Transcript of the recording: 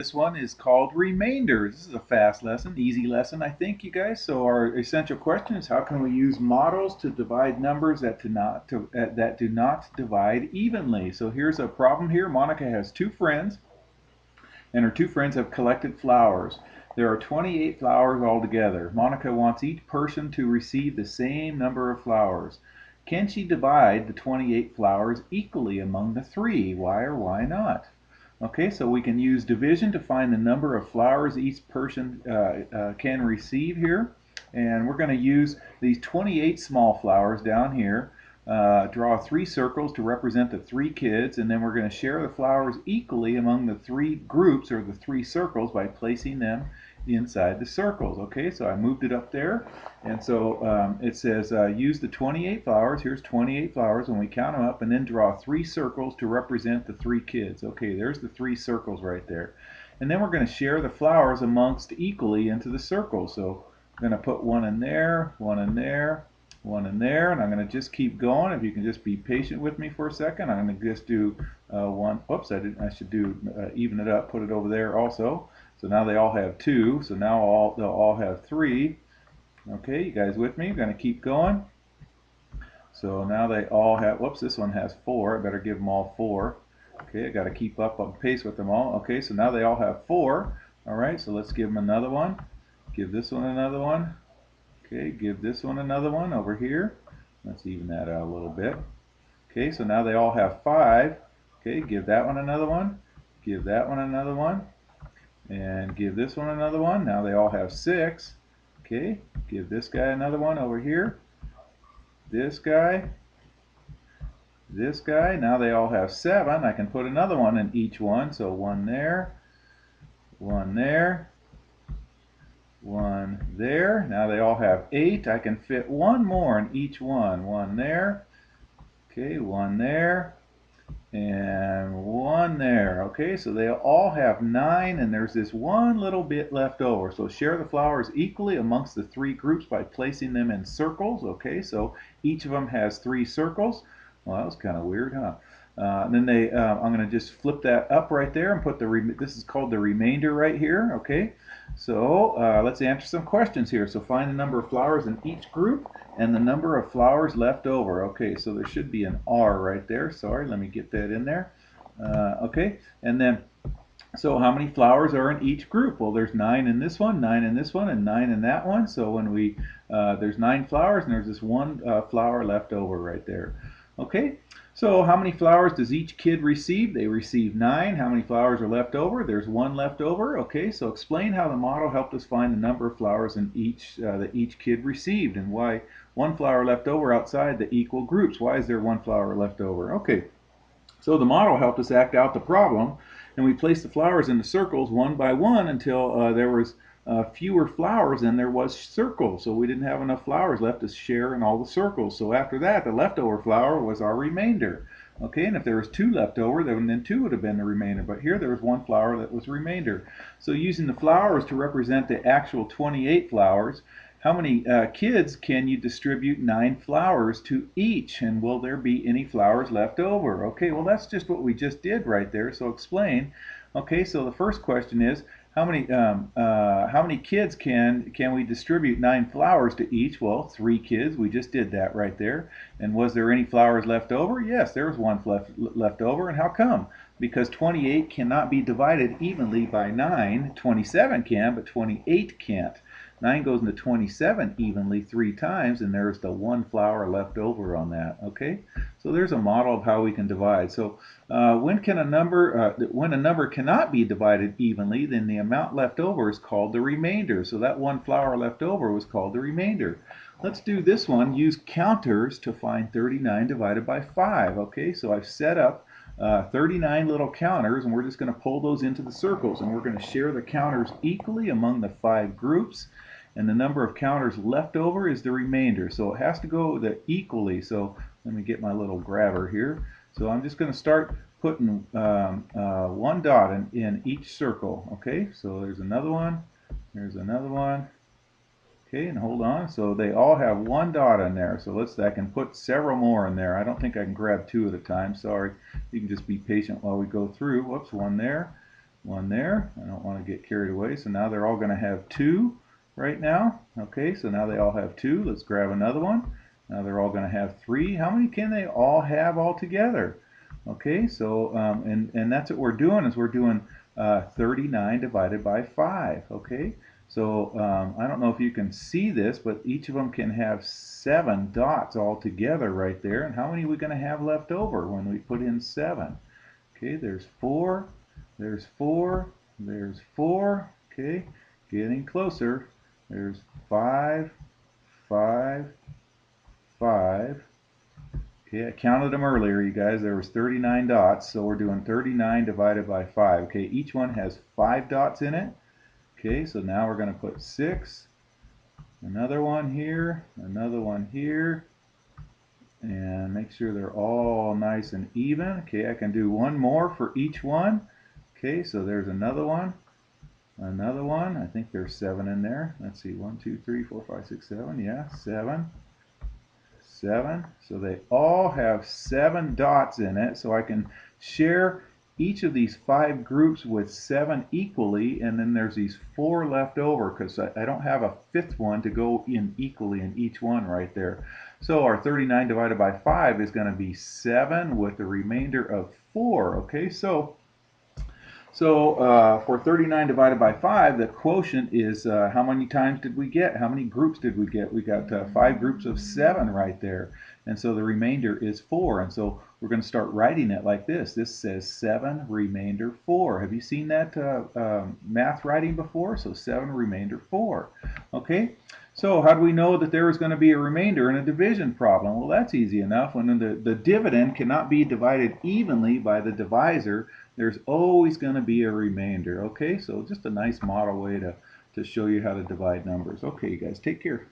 This one is called remainders. This is a fast lesson, easy lesson, I think, you guys. So our essential question is, how can we use models to divide numbers that do not divide evenly? So here's a problem here. Monica has two friends, and her two friends have collected flowers. There are 28 flowers altogether. Monica wants each person to receive the same number of flowers. Can she divide the 28 flowers equally among the three? Why or why not? Okay, so we can use division to find the number of flowers each person can receive here. And we're going to use these 28 small flowers down here. Draw three circles to represent the three kids, and then we're going to share the flowers equally among the three groups or the three circles by placing them inside the circles. Okay, so I moved it up there, and so it says use the 28 flowers. Here's 28 flowers, and we count them up, and then draw three circles to represent the three kids. Okay, there's the three circles right there. And then we're going to share the flowers amongst equally into the circles. So I'm going to put one in there, one in there, one in there, and I'm going to just keep going. If you can just be patient with me for a second, I'm going to just do one. Whoops, I should do even it up, put it over there also. So now they all have two. So now they'll all have three. Okay, you guys with me? I'm going to keep going. So now they all have, whoops, this one has four. I better give them all four. Okay, I got to keep up on pace with them all. Okay, so now they all have four. All right, so let's give them another one. Give this one another one. Okay, give this one another one over here. Let's even that out a little bit. Okay, so now they all have five. Okay, give that one another one. Give that one another one. And give this one another one. Now they all have six. Okay, give this guy another one over here. This guy. This guy. Now they all have seven. I can put another one in each one. So one there. One there. One there. Now they all have eight. I can fit one more in each one. One there. Okay, one there. And one there. Okay, so they all have nine, and there's this one little bit left over. So share the flowers equally amongst the three groups by placing them in circles. Okay, so each of them has three circles. Well, that was kind of weird, huh? And then I'm going to just flip that up right there and put this is called the remainder right here. Okay, so let's answer some questions here. So find the number of flowers in each group and the number of flowers left over. Okay, so there should be an R right there. Sorry, let me get that in there. Okay, and then so how many flowers are in each group? Well, there's nine in this one, nine in this one, and nine in that one. So when there's nine flowers, and there's this one flower left over right there. Okay, so how many flowers does each kid receive? They receive nine. How many flowers are left over? There's one left over. Okay, so explain how the model helped us find the number of flowers in that each kid received, and why one flower left over outside the equal groups. Why is there one flower left over? Okay, so the model helped us act out the problem, and we placed the flowers into circles one by one until there was fewer flowers than there was circles. So we didn't have enough flowers left to share in all the circles. So after that, the leftover flower was our remainder. Okay, and if there was two left over, then two would have been the remainder. But here there was one flower that was remainder. So using the flowers to represent the actual 28 flowers, how many kids can you distribute nine flowers to each? And will there be any flowers left over? Okay, well that's just what we just did right there. So explain. Okay, so the first question is, how many kids can we distribute nine flowers to each? Well, three kids. We just did that right there. And was there any flowers left over? Yes, there was one left over. And how come? Because 28 cannot be divided evenly by 9. 27 can, but 28 can't. 9 goes into 27 evenly three times, and there's the one flower left over on that. Okay, so there's a model of how we can divide. So when a number cannot be divided evenly, then the amount left over is called the remainder. So that one flower left over was called the remainder. Let's do this one. Use counters to find 39 divided by 5. Okay, so I've set up 39 little counters, and we're just going to pull those into the circles, and we're going to share the counters equally among the 5 groups, and the number of counters left over is the remainder. So it has to go equally. So let me get my little grabber here. So I'm just going to start putting one dot in each circle. Okay, so there's another one. There's another one. Okay, and hold on. So they all have one dot in there. So I can put several more in there. I don't think I can grab two at a time. Sorry. You can just be patient while we go through. Whoops, one there. one there. I don't want to get carried away. So now they're all going to have 2 right now. Okay, so now they all have 2. Let's grab another one. Now they're all going to have 3. How many can they all have all together? Okay, so and that's what we're doing, is we're doing 39 divided by 5. Okay, so I don't know if you can see this, but each of them can have 7 dots all together right there. And how many are we going to have left over when we put in 7? Okay, there's 4, there's 4, there's 4. Okay, getting closer. There's 5, 5, 5. Okay, I counted them earlier, you guys. There was 39 dots, so we're doing 39 divided by 5. Okay, each one has 5 dots in it. Okay, so now we're going to put 6, another one here, and make sure they're all nice and even. Okay, I can do one more for each one. Okay, so there's another one. I think there's 7 in there. Let's see, 1, 2, 3, 4, 5, 6, 7. Yeah, 7. 7. So they all have 7 dots in it. So I can share each of these 5 groups with 7 equally, and then there's these 4 left over because I don't have a 5th one to go in equally in each one right there. So our 39 divided by 5 is going to be 7 with the remainder of 4. Okay, so for 39 divided by 5, the quotient is how many times did we get? How many groups did we get? We got 5 groups of 7 right there. And so the remainder is 4. And so we're going to start writing it like this. This says 7 remainder 4. Have you seen that math writing before? So 7 remainder 4. Okay. So how do we know that there is going to be a remainder in a division problem? Well, that's easy enough. When the dividend cannot be divided evenly by the divisor, there's always going to be a remainder. Okay, so just a nice model way to show you how to divide numbers. Okay, you guys, take care.